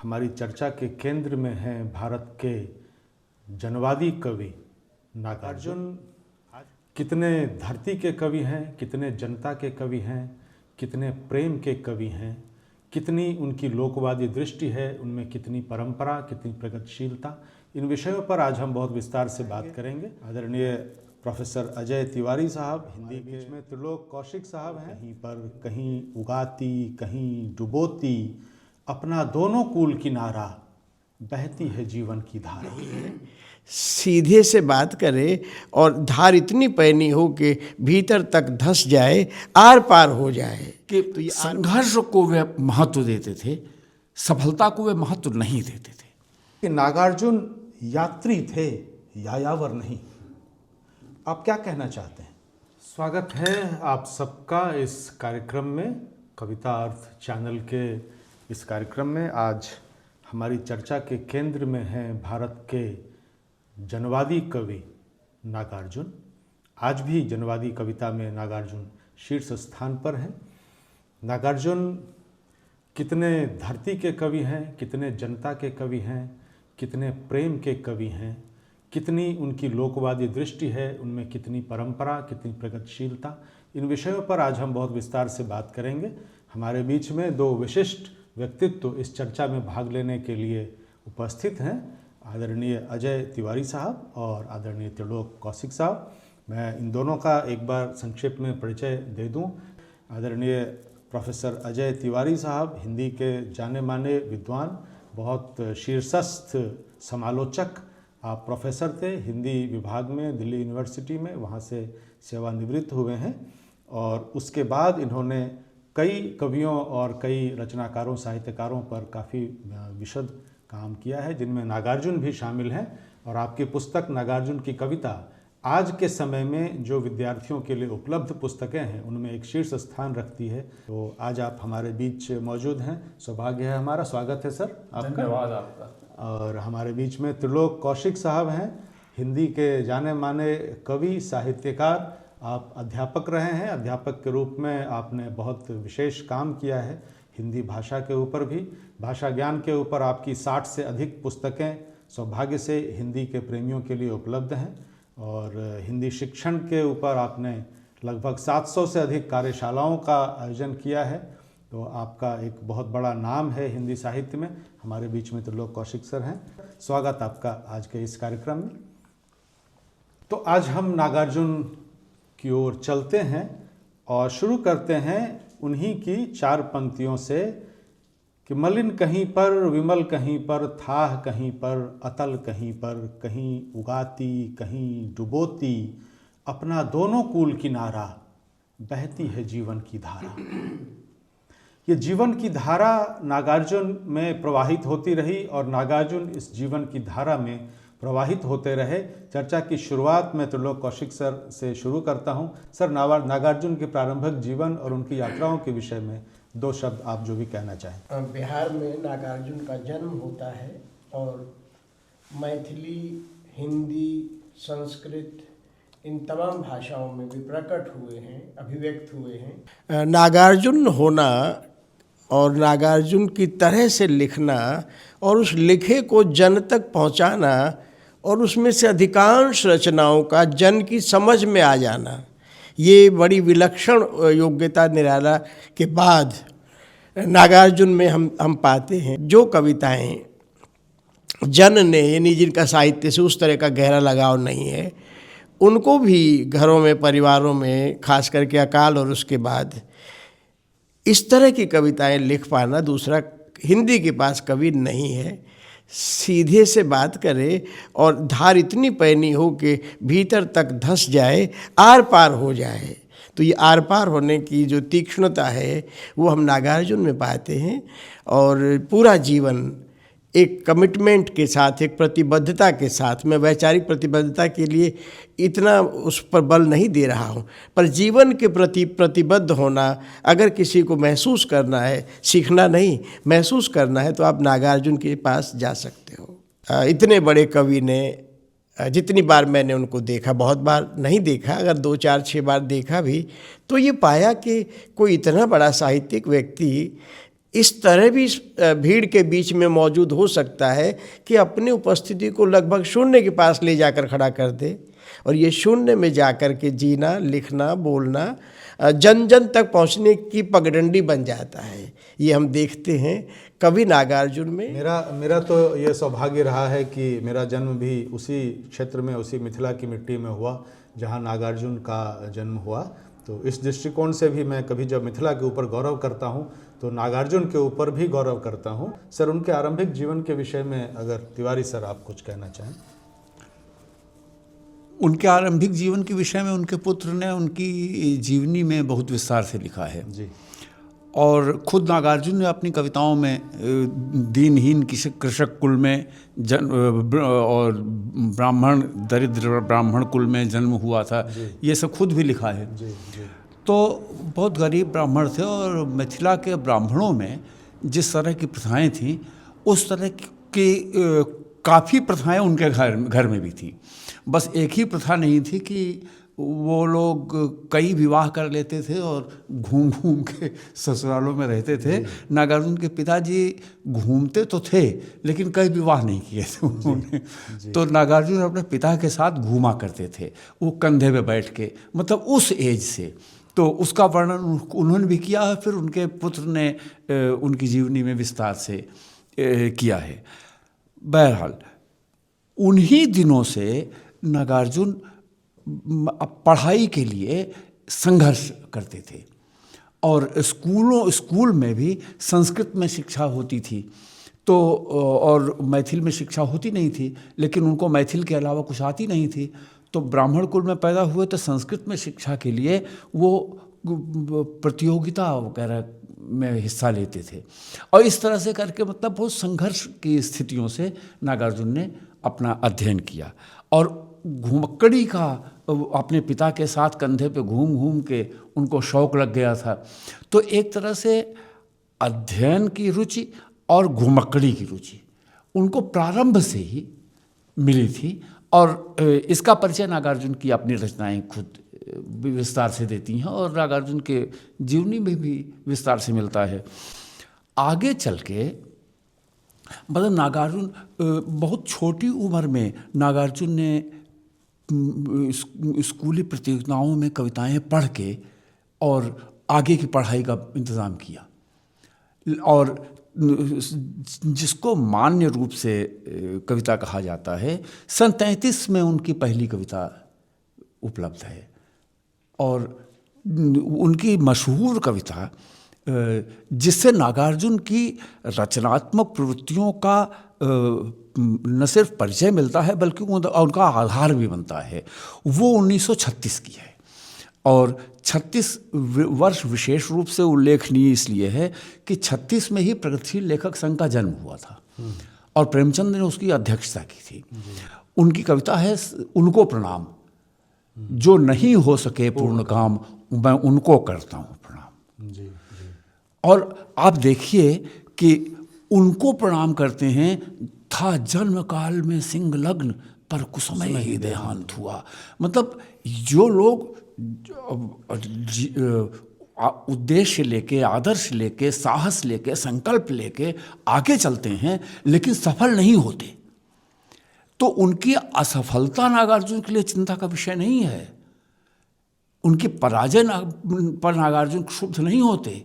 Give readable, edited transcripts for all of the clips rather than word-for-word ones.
हमारी चर्चा के केंद्र में हैं भारत के जनवादी कवि नागार्जुन। कितने धरती के कवि हैं, कितने जनता के कवि हैं, कितने प्रेम के कवि हैं, कितनी उनकी लोकवादी दृष्टि है, उनमें कितनी परंपरा, कितनी प्रगतिशीलता, इन विषयों पर आज हम बहुत विस्तार से बात करेंगे। आदरणीय प्रोफेसर अजय तिवारी साहब, हिंदी के में त्रिलोक कौशिक साहब हैं। कहीं पर कहीं उगाती, कहीं डुबोती, अपना दोनों कूल किनारा, बहती है जीवन की धारा। सीधे से बात करे और धार इतनी पैनी हो कि भीतर तक धंस जाए, आर पार हो जाए। कि तो संघर्ष को वे महत्व देते थे, सफलता को वे महत्व नहीं देते थे। कि नागार्जुन यात्री थे, यायावर नहीं। आप क्या कहना चाहते हैं? स्वागत है आप सबका इस कार्यक्रम में, कविता अर्थ चैनल के इस कार्यक्रम में। आज हमारी चर्चा के केंद्र में हैं भारत के जनवादी कवि नागार्जुन। आज भी जनवादी कविता में नागार्जुन शीर्ष स्थान पर हैं। नागार्जुन कितने धरती के कवि हैं, कितने जनता के कवि हैं, कितने प्रेम के कवि हैं, कितनी उनकी लोकवादी दृष्टि है, उनमें कितनी परंपरा, कितनी प्रगतिशीलता, इन विषयों पर आज हम बहुत विस्तार से बात करेंगे। हमारे बीच में दो विशिष्ट व्यक्तित्व इस चर्चा में भाग लेने के लिए उपस्थित हैं, आदरणीय अजय तिवारी साहब और आदरणीय त्रिलोक कौशिक साहब। मैं इन दोनों का एक बार संक्षेप में परिचय दे दूं। आदरणीय प्रोफेसर अजय तिवारी साहब हिंदी के जाने माने विद्वान, बहुत शीर्षस्थ समालोचक। आप प्रोफेसर थे हिंदी विभाग में दिल्ली यूनिवर्सिटी में, वहाँ से सेवानिवृत्त हुए हैं और उसके बाद इन्होंने कई कवियों और कई रचनाकारों, साहित्यकारों पर काफ़ी विशद काम किया है, जिनमें नागार्जुन भी शामिल हैं। और आपकी पुस्तक नागार्जुन की कविता आज के समय में जो विद्यार्थियों के लिए उपलब्ध पुस्तकें हैं उनमें एक शीर्ष स्थान रखती है। तो आज आप हमारे बीच मौजूद हैं, सौभाग्य है हमारा। स्वागत है सर आपका। धन्यवाद आपका। और हमारे बीच में त्रिलोक कौशिक साहब हैं, हिंदी के जाने माने कवि, साहित्यकार। आप अध्यापक रहे हैं, अध्यापक के रूप में आपने बहुत विशेष काम किया है हिंदी भाषा के ऊपर भी। भाषा ज्ञान के ऊपर आपकी 60 से अधिक पुस्तकें सौभाग्य से हिंदी के प्रेमियों के लिए उपलब्ध हैं और हिंदी शिक्षण के ऊपर आपने लगभग 700 से अधिक कार्यशालाओं का आयोजन किया है। तो आपका एक बहुत बड़ा नाम है हिंदी साहित्य में। हमारे बीच में त्रिलोक कौशिक सर हैं, स्वागत आपका आज के इस कार्यक्रम में। तो आज हम नागार्जुन की ओर चलते हैं और शुरू करते हैं उन्हीं की 4 पंक्तियों से कि मलिन कहीं पर, विमल कहीं पर, थाह कहीं पर, अतल कहीं पर, कहीं उगाती, कहीं डुबोती, अपना दोनों कूल किनारा, बहती है जीवन की धारा। ये जीवन की धारा नागार्जुन में प्रवाहित होती रही और नागार्जुन इस जीवन की धारा में प्रवाहित होते रहे। चर्चा की शुरुआत में त्रिलोक कौशिक सर से शुरू करता हूं। सर, नागार्जुन के प्रारंभिक जीवन और उनकी यात्राओं के विषय में 2 शब्द आप जो भी कहना चाहें। बिहार में नागार्जुन का जन्म होता है और मैथिली, हिंदी, संस्कृत इन तमाम भाषाओं में भी प्रकट हुए हैं, अभिव्यक्त हुए हैं। नागार्जुन होना और नागार्जुन की तरह से लिखना और उस लिखे को जन तक पहुंचाना और उसमें से अधिकांश रचनाओं का जन की समझ में आ जाना, ये बड़ी विलक्षण योग्यता निराला के बाद नागार्जुन में हम पाते हैं। जो कविताएं जन ने, यानी जिनका साहित्य से उस तरह का गहरा लगाव नहीं है, उनको भी घरों में, परिवारों में, खास करके अकाल और उसके बाद इस तरह की कविताएं लिख पाना दूसरा हिंदी के पास कवि नहीं है। सीधे से बात करे और धार इतनी पैनी हो कि भीतर तक धंस जाए, आर पार हो जाए। तो ये आर पार होने की जो तीक्ष्णता है वो हम नागार्जुन में पाते हैं। और पूरा जीवन एक कमिटमेंट के साथ, एक प्रतिबद्धता के साथ, मैं वैचारिक प्रतिबद्धता के लिए इतना उस पर बल नहीं दे रहा हूँ, पर जीवन के प्रति प्रतिबद्ध होना अगर किसी को महसूस करना है, सीखना नहीं महसूस करना है, तो आप नागार्जुन के पास जा सकते हो। इतने बड़े कवि ने जितनी बार मैंने उनको देखा, बहुत बार नहीं देखा, अगर 2, 4, 6 बार देखा भी, तो ये पाया कि कोई इतना बड़ा साहित्यिक व्यक्ति इस तरह भी भीड़ के बीच में मौजूद हो सकता है कि अपनी उपस्थिति को लगभग शून्य के पास ले जाकर खड़ा कर दे, और ये शून्य में जाकर के जीना, लिखना, बोलना जन जन तक पहुंचने की पगडंडी बन जाता है। ये हम देखते हैं कवि नागार्जुन में। मेरा तो ये सौभाग्य रहा है कि मेरा जन्म भी उसी क्षेत्र में, उसी मिथिला की मिट्टी में हुआ जहाँ नागार्जुन का जन्म हुआ। तो इस दृष्टिकोण से भी मैं कभी जब मिथिला के ऊपर गौरव करता हूँ तो नागार्जुन के ऊपर भी गौरव करता हूँ। सर, उनके आरंभिक जीवन के विषय में अगर तिवारी सर आप कुछ कहना चाहें। उनके आरंभिक जीवन के विषय में उनके पुत्र ने उनकी जीवनी में बहुत विस्तार से लिखा है जी। और खुद नागार्जुन ने अपनी कविताओं में दीनहीन कृषक कुल में और ब्राह्मण, दरिद्र ब्राह्मण कुल में जन्म हुआ था, ये सब खुद भी लिखा है। जी जी। तो बहुत गरीब ब्राह्मण थे और मिथिला के ब्राह्मणों में जिस तरह की प्रथाएं थीं उस तरह की काफ़ी प्रथाएं उनके घर में भी थी। बस एक ही प्रथा नहीं थी कि वो लोग कई विवाह कर लेते थे और घूम घूम के ससुरालों में रहते थे। नागार्जुन के पिताजी घूमते तो थे लेकिन कई विवाह नहीं किए थे उन्होंने। तो नागार्जुन अपने पिता के साथ घूमा करते थे, वो कंधे पे बैठ के, मतलब उस एज से। तो उसका वर्णन उन्होंने भी किया है, फिर उनके पुत्र ने उनकी जीवनी में विस्तार से किया है। बहरहाल उन्हीं दिनों से नागार्जुन पढ़ाई के लिए संघर्ष करते थे और स्कूल में भी संस्कृत में शिक्षा होती थी तो, और मैथिल में शिक्षा होती नहीं थी, लेकिन उनको मैथिल के अलावा कुछ आती नहीं थी। तो ब्राह्मण कुल में पैदा हुए तो संस्कृत में शिक्षा के लिए वो प्रतियोगिता वगैरह में हिस्सा लेते थे और इस तरह से करके मतलब बहुत संघर्ष की स्थितियों से नागार्जुन ने अपना अध्ययन किया और घुमक्कड़ी का अपने पिता के साथ कंधे पे घूम घूम के उनको शौक लग गया था। तो एक तरह से अध्ययन की रुचि और घुमक्कड़ी की रुचि उनको प्रारंभ से ही मिली थी और इसका परिचय नागार्जुन की अपनी रचनाएं खुद विस्तार से देती हैं और नागार्जुन के जीवनी में भी विस्तार से मिलता है। आगे चल के मतलब नागार्जुन बहुत छोटी उम्र में नागार्जुन ने स्कूली प्रतियोगिताओं में कविताएं पढ़ के और आगे की पढ़ाई का इंतज़ाम किया और जिसको मान्य रूप से कविता कहा जाता है। सन 1933 में उनकी पहली कविता उपलब्ध है और उनकी मशहूर कविता जिससे नागार्जुन की रचनात्मक प्रवृत्तियों का न सिर्फ परिचय मिलता है बल्कि उनका आधार भी बनता है, वो 1936 की है। और 36 वर्ष विशेष रूप से उल्लेखनीय इसलिए है कि 36 में ही प्रगतिशील लेखक संघ का जन्म हुआ था और प्रेमचंद ने उसकी अध्यक्षता की थी। उनकी कविता है उनको प्रणाम, जो नहीं हो सके पूर्ण काम मैं उनको करता हूँ प्रणाम। जी। और आप देखिए कि उनको प्रणाम करते हैं, था जन्म काल में सिंह लग्न पर कुसमय ही देहांत हुआ। मतलब जो लोग उद्देश्य लेके, आदर्श लेके, साहस लेके, संकल्प लेके आगे चलते हैं लेकिन सफल नहीं होते, तो उनकी असफलता नागार्जुन के लिए चिंता का विषय नहीं है। उनकी पराजय पर नागार्जुन क्षुब्ध नहीं होते।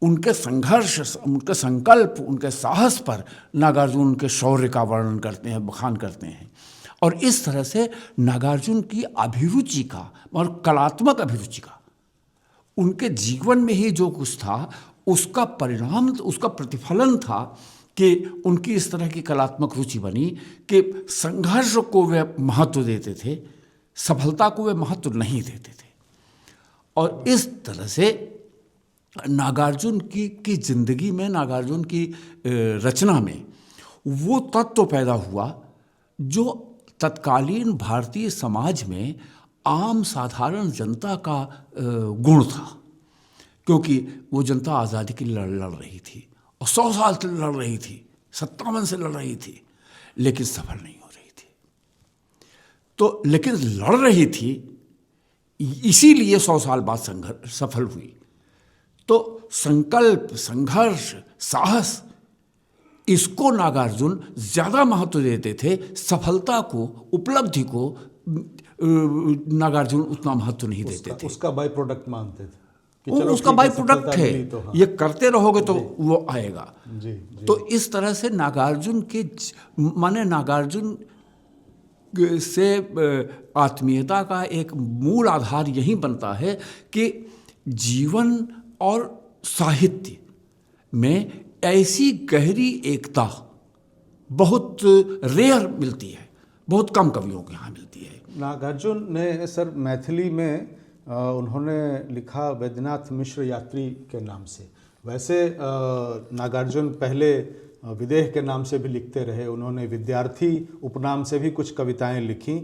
उनके संघर्ष, उनके संकल्प, उनके साहस पर नागार्जुन उनके शौर्य का वर्णन करते हैं, बखान करते हैं। और इस तरह से नागार्जुन की अभिरुचि का और कलात्मक अभिरुचि का, उनके जीवन में ही जो कुछ था उसका परिणाम, उसका प्रतिफलन था कि उनकी इस तरह की कलात्मक रुचि बनी कि संघर्ष को वे महत्व देते थे, सफलता को वे महत्व नहीं देते थे। और इस तरह से नागार्जुन की जिंदगी में, नागार्जुन की रचना में वो तत्व पैदा हुआ जो तत्कालीन भारतीय समाज में आम साधारण जनता का गुण था, क्योंकि वो जनता आज़ादी के लिए लड़ रही थी और 100 साल से लड़ रही थी, 57 से लड़ रही थी, लेकिन सफल नहीं हो रही थी। तो लेकिन लड़ रही थी, इसीलिए 100 साल बाद संघर्ष सफल हुई। तो संकल्प, संघर्ष, साहस, इसको नागार्जुन ज़्यादा महत्व देते थे। सफलता को, उपलब्धि को नागार्जुन उतना महत्व नहीं देते थे। उसका बाई प्रोडक्ट मानते थे कि वो चलो उसका ठीक बाई है, प्रोडक्ट सफलता है, मिली तो हाँ। ये करते रहोगे तो वो आएगा। जी जी। तो इस तरह से नागार्जुन के माने नागार्जुन से आत्मीयता का एक मूल आधार यही बनता है कि जीवन और साहित्य में ऐसी गहरी एकता बहुत रेयर मिलती है, बहुत कम कवियों के यहाँ मिलती है। नागार्जुन ने सर मैथिली में उन्होंने लिखा वैद्यनाथ मिश्र यात्री के नाम से। वैसे नागार्जुन पहले विदेह के नाम से भी लिखते रहे, उन्होंने विद्यार्थी उपनाम से भी कुछ कविताएं लिखी,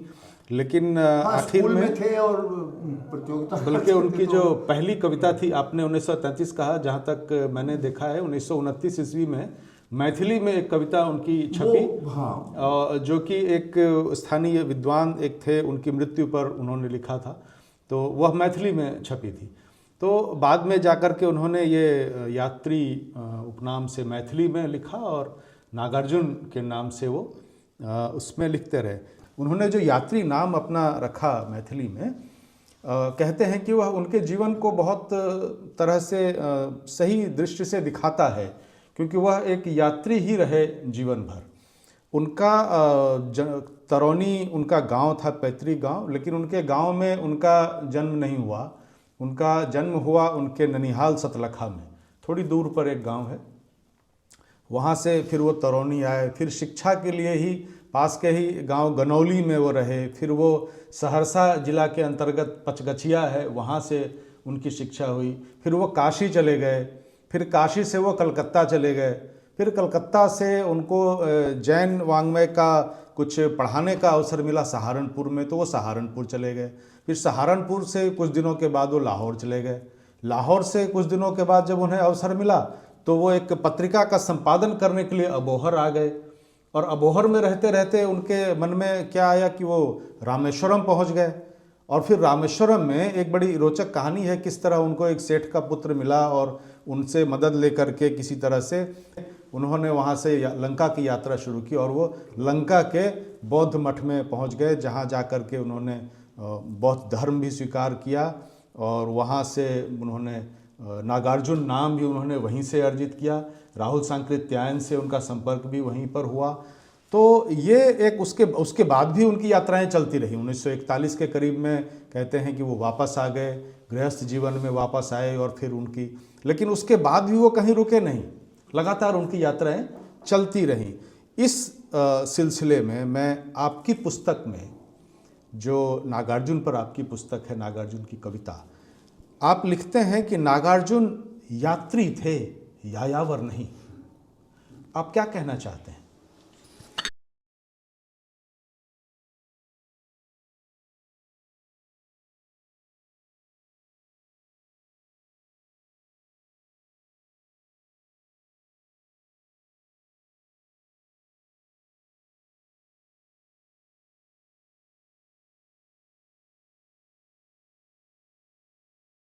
लेकिन आखिर में थे और प्रतियोगिता, बल्कि उनकी जो पहली कविता थी, आपने 1933 कहा, जहाँ तक मैंने देखा है 1929 ईस्वी में मैथिली में एक कविता उनकी छपी। हाँ। जो कि एक स्थानीय विद्वान एक थे, उनकी मृत्यु पर उन्होंने लिखा था, तो वह मैथिली में छपी थी। तो बाद में जाकर के उन्होंने ये यात्री उपनाम से मैथिली में लिखा और नागार्जुन के नाम से वो उसमें लिखते रहे। उन्होंने जो यात्री नाम अपना रखा मैथिली में, कहते हैं कि वह उनके जीवन को बहुत तरह से सही दृष्टि से दिखाता है, क्योंकि वह एक यात्री ही रहे जीवन भर। उनका तरौनी उनका गांव था, पैतृक गांव, लेकिन उनके गांव में उनका जन्म नहीं हुआ। उनका जन्म हुआ उनके ननिहाल सतलखा में, थोड़ी दूर पर एक गांव है। वहाँ से फिर वो तरौनी आए, फिर शिक्षा के लिए ही पास के ही गांव गनौली में वो रहे, फिर वो सहरसा जिला के अंतर्गत पचगछिया है, वहाँ से उनकी शिक्षा हुई। फिर वो काशी चले गए, फिर काशी से वो कलकत्ता चले गए, फिर कलकत्ता से उनको जैन वाङ्मय का कुछ पढ़ाने का अवसर मिला सहारनपुर में, तो वो सहारनपुर चले गए। फिर सहारनपुर से कुछ दिनों के बाद वो लाहौर चले गए। लाहौर से कुछ दिनों के बाद जब उन्हें अवसर मिला तो वो एक पत्रिका का संपादन करने के लिए अबोहर आ गए। और अबोहर में रहते रहते उनके मन में क्या आया कि वो रामेश्वरम पहुंच गए। और फिर रामेश्वरम में एक बड़ी रोचक कहानी है, किस तरह उनको एक सेठ का पुत्र मिला और उनसे मदद लेकर के किसी तरह से उन्होंने वहाँ से लंका की यात्रा शुरू की और वो लंका के बौद्ध मठ में पहुँच गए, जहाँ जा कर के उन्होंने बौद्ध धर्म भी स्वीकार किया। और वहाँ से उन्होंने नागार्जुन नाम भी उन्होंने वहीं से अर्जित किया। राहुल सांकृत्यायन से उनका संपर्क भी वहीं पर हुआ। तो ये एक उसके बाद भी उनकी यात्राएं चलती रही। 1941 के करीब में कहते हैं कि वो वापस आ गए, गृहस्थ जीवन में वापस आए और फिर उनकी, लेकिन उसके बाद भी वो कहीं रुके नहीं, लगातार उनकी यात्राएं चलती रहीं। इस सिलसिले में मैं आपकी पुस्तक में, जो नागार्जुन पर आपकी पुस्तक है, नागार्जुन की कविता, आप लिखते हैं कि नागार्जुन यात्री थे, यायावर नहीं। आप क्या कहना चाहते हैं?